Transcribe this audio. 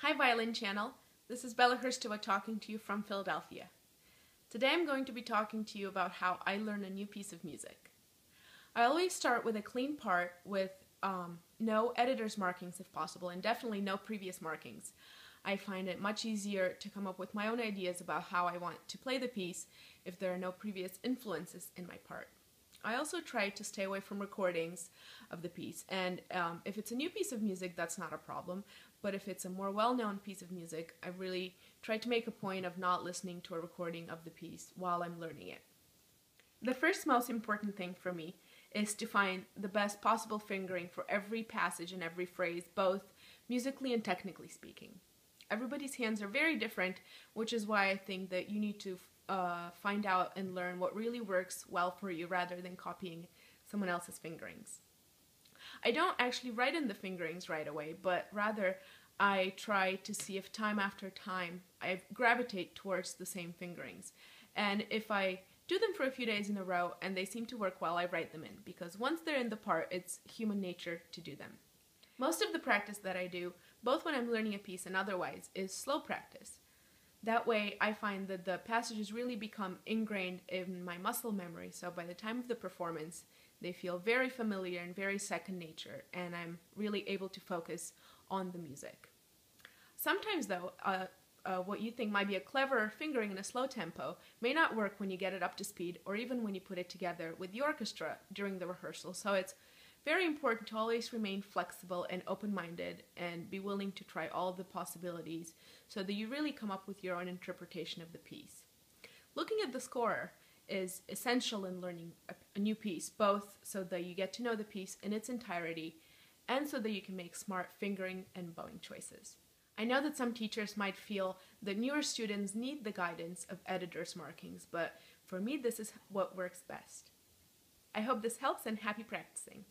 Hi Violin channel, this is Bella Hristova talking to you from Philadelphia. Today I'm going to be talking to you about how I learn a new piece of music. I always start with a clean part with no editor's markings if possible, and definitely no previous markings. I find it much easier to come up with my own ideas about how I want to play the piece if there are no previous influences in my part. I also try to stay away from recordings of the piece, and if it's a new piece of music, that's not a problem, but if it's a more well-known piece of music, I really try to make a point of not listening to a recording of the piece while I'm learning it. The first most important thing for me is to find the best possible fingering for every passage and every phrase, both musically and technically speaking. Everybody's hands are very different, which is why I think that you need to find out and learn what really works well for you rather than copying someone else's fingerings. I don't actually write in the fingerings right away, but rather I try to see if time after time I gravitate towards the same fingerings. And if I do them for a few days in a row and they seem to work well, I write them in, because once they're in the part, it's human nature to do them. Most of the practice that I do, both when I'm learning a piece and otherwise, is slow practice. That way I find that the passages really become ingrained in my muscle memory, so by the time of the performance they feel very familiar and very second nature, and I'm really able to focus on the music. Sometimes though, what you think might be a clever fingering in a slow tempo may not work when you get it up to speed, or even when you put it together with the orchestra during the rehearsal, so it's very important to always remain flexible and open-minded and be willing to try all the possibilities so that you really come up with your own interpretation of the piece. Looking at the score is essential in learning a new piece, both so that you get to know the piece in its entirety and so that you can make smart fingering and bowing choices. I know that some teachers might feel that newer students need the guidance of editor's markings, but for me this is what works best. I hope this helps, and happy practicing!